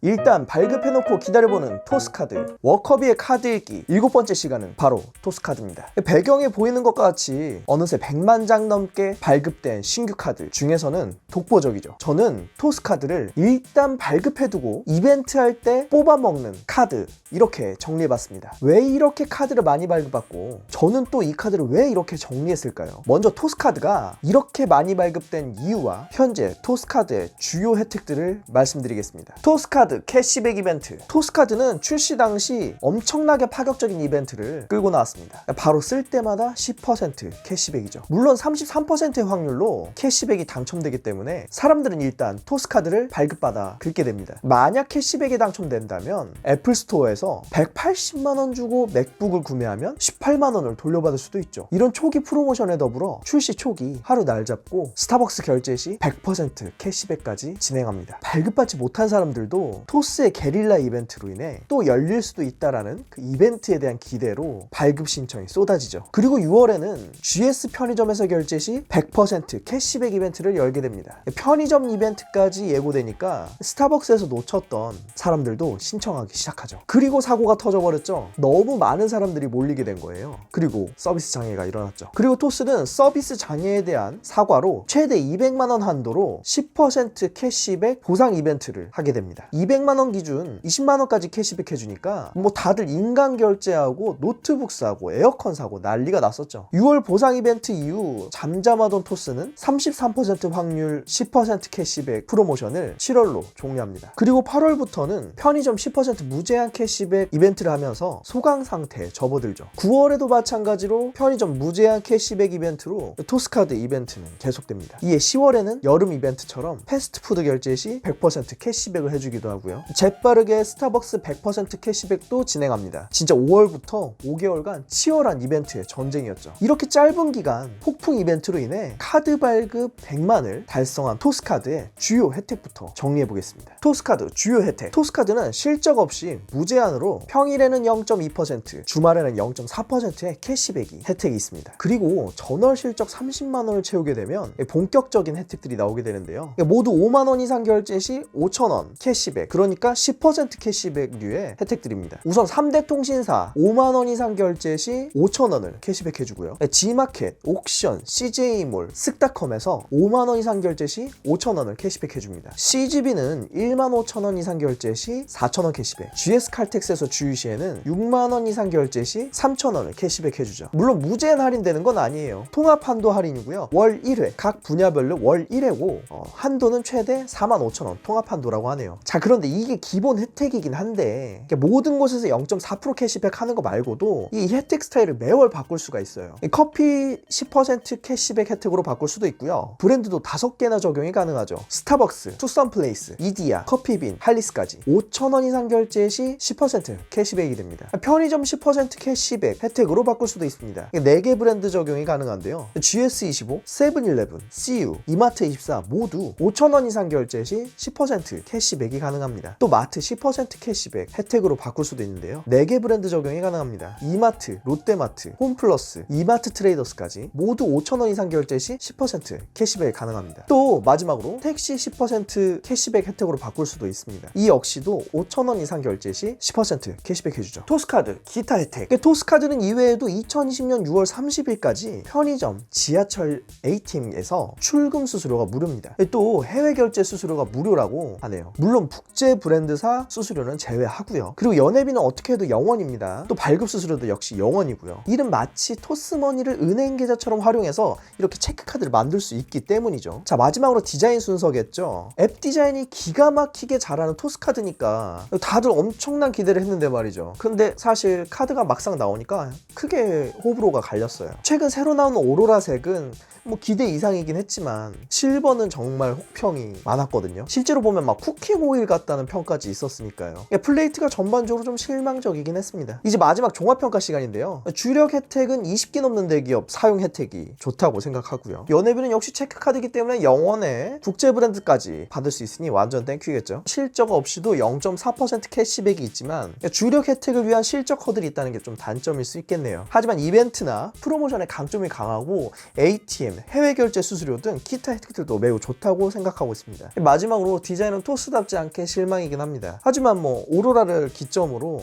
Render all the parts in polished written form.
일단 발급해놓고 기다려보는 토스카드, 워커비의 카드 읽기 7번째 시간은 바로 토스카드입니다. 배경에 보이는 것과 같이 어느새 100만 장 넘게 발급된 신규 카드 중에서는 독보적이죠. 저는 토스카드를 일단 발급해두고 이벤트 할 때 뽑아먹는 카드, 이렇게 정리해봤습니다. 왜 이렇게 카드를 많이 발급받고 저는 또 이 카드를 왜 이렇게 정리했을까요? 먼저 토스카드가 이렇게 많이 발급된 이유와 현재 토스카드의 주요 혜택들을 말씀드리겠습니다. 토스카드 캐시백 이벤트. 토스카드는 출시 당시 엄청나게 파격적인 이벤트를 끌고 나왔습니다. 바로 쓸 때마다 10% 캐시백이죠. 물론 33%의 확률로 캐시백이 당첨되기 때문에 사람들은 일단 토스카드를 발급받아 긁게 됩니다. 만약 캐시백이 당첨된다면 애플스토어에서 180만원 주고 맥북을 구매하면 18만원을 돌려받을 수도 있죠. 이런 초기 프로모션에 더불어 출시 초기 하루 날 잡고 스타벅스 결제 시 100% 캐시백까지 진행합니다. 발급받지 못한 사람들도 토스의 게릴라 이벤트로 인해 또 열릴 수도 있다라는 그 이벤트에 대한 기대로 발급 신청이 쏟아지죠. 그리고 6월에는 GS 편의점에서 결제 시 100% 캐시백 이벤트를 열게 됩니다. 편의점 이벤트까지 예고되니까 스타벅스에서 놓쳤던 사람들도 신청하기 시작하죠. 그리고 사고가 터져버렸죠. 너무 많은 사람들이 몰리게 된 거예요. 그리고 서비스 장애가 일어났죠. 그리고 토스는 서비스 장애에 대한 사과로 최대 200만원 한도로 10% 캐시백 보상 이벤트를 하게 됩니다. 200만원 기준 20만원까지 캐시백 해주니까 뭐 다들 인간 결제하고 노트북 사고 에어컨 사고 난리가 났었죠. 6월 보상 이벤트 이후 잠잠하던 토스는 33% 확률 10% 캐시백 프로모션을 7월로 종료합니다. 그리고 8월부터는 편의점 10% 무제한 캐시백 이벤트를 하면서 소강 상태에 접어들죠. 9월에도 마찬가지로 편의점 무제한 캐시백 이벤트로 토스카드 이벤트는 계속됩니다. 이에 10월에는 여름 이벤트처럼 패스트푸드 결제 시 100% 캐시백을 해주기도 하고요. 재빠르게 스타벅스 100% 캐시백도 진행합니다. 진짜 5월부터 5개월간 치열한 이벤트의 전쟁이었죠. 이렇게 짧은 기간 폭풍 이벤트로 인해 카드 발급 100만을 달성한 토스카드의 주요 혜택부터 정리해보겠습니다. 토스카드 주요 혜택. 토스카드는 실적 없이 무제한으로 평일에는 0.2%, 주말에는 0.4%의 캐시백이 혜택이 있습니다. 그리고 전월 실적 30만원을 채우게 되면 본격적인 혜택들이 나오게 되는데요. 모두 5만원 이상 결제 시 5,000원 캐시백, 그러니까 10% 캐시백류의 혜택들입니다. 우선 3대 통신사 5만원 이상 결제 시 5,000원을 캐시백 해주고요. G마켓, 옥션, CJ몰, 쓱닷컴에서 5만원 이상 결제 시 5,000원을 캐시백 해줍니다. CGV는 15,000원 이상 결제 시 4,000원 캐시백, GS칼텍스에서 주유시에는 6만원 이상 결제 시 3,000원을 캐시백 해주죠. 물론 무제한 할인되는 건 아니에요. 통합한도 할인이고요. 월 1회, 각 분야별로 월 1회고 한도는 최대 45,000원 통합한도라고 하네요. 자, 그런데 이게 기본 혜택이긴 한데 모든 곳에서 0.4% 캐시백 하는 거 말고도 이 혜택 스타일을 매월 바꿀 수가 있어요. 커피 10% 캐시백 혜택으로 바꿀 수도 있고요. 브랜드도 5개나 적용이 가능하죠. 스타벅스, 투썸플레이스, 이디야, 커피빈, 할리스까지 5,000원 이상 결제 시 10% 캐시백이 됩니다. 편의점 10% 캐시백 혜택으로 바꿀 수도 있습니다. 4개 브랜드 적용이 가능한데요. GS25, 세븐일레븐, CU, 이마트24 모두 5,000원 이상 결제 시 10% 캐시백이 가능합니다. 또 마트 10% 캐시백 혜택으로 바꿀 수도 있는데요. 4개 브랜드 적용이 가능합니다. 이마트, 롯데마트, 홈플러스, 이마트 트레이더스까지 모두 5,000원 이상 결제 시 10% 캐시백이 가능합니다. 또 마지막으로 택시 10% 캐시백 혜택으로 바꿀 수도 있습니다. 이 역시도 5,000원 이상 결제 시 10% 캐시백 해주죠. 토스카드 기타 혜택. 토스카드는 이외에도 2020년 6월 30일까지 편의점, 지하철 ATM에서 출금 수수료가 무료입니다. 또 해외 결제 수수료가 무료라고 하네요. 물론 국제 브랜드사 수수료는 제외하고요. 그리고 연회비는 어떻게 해도 0원입니다. 또 발급 수수료도 역시 0원이고요. 이는 마치 토스머니를 은행 계좌처럼 활용해서 이렇게 체크카드를 만들 수 있기 때문이죠. 자, 마지막으로 디자인 순서겠죠. 앱 디자인이 기가 막히게 잘하는 토스카드니까 다들 엄청난 기대를 했는데 말이죠. 근데 사실 카드가 막상 나오니까 크게 호불호가 갈렸어요. 최근 새로 나온 오로라색은 뭐 기대 이상이긴 했지만 실버는 정말 혹평이 많았거든요. 실제로 보면 막 쿠킹 오일 같다는 평까지 있었으니까요. 플레이트가 전반적으로 좀 실망적이긴 했습니다. 이제 마지막 종합평가 시간인데요. 주력 혜택은 20개 넘는 대기업 사용 혜택이 좋다고 생각하고요. 연회비는 역시 체크카드이기 때문에 0원에 국제 브랜드까지 받을 수 있으니 완전 땡큐겠죠. 실적 없이도 0.4% 캐시백이 있지만 주력 혜택을 위한 실적 허들이 있다는 게 좀 단점일 수 있겠네요. 하지만 이벤트나 프로모션의 강점이 강하고 ATM, 해외 결제 수수료 등 기타 혜택들도 매우 좋다고 생각하고 있습니다. 마지막으로 디자인은 토스답지 않게 실망이긴 합니다. 하지만 뭐 오로라를 기점으로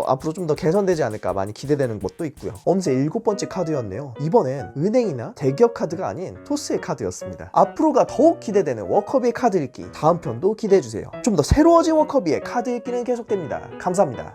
앞으로 좀 더 개선되지 않을까 많이 기대되는 것도 있고요. 어느새 7번째 카드였네요. 이번엔 은행이나 대기업 카드가 아닌 토스의 카드였습니다. 앞으로가 더욱 기대되는 워커비의 카드 읽기, 다음 편도 기대해주세요. 좀 더 새로워진 워커비의 카드 읽기는 계속됩니다. 감사합니다.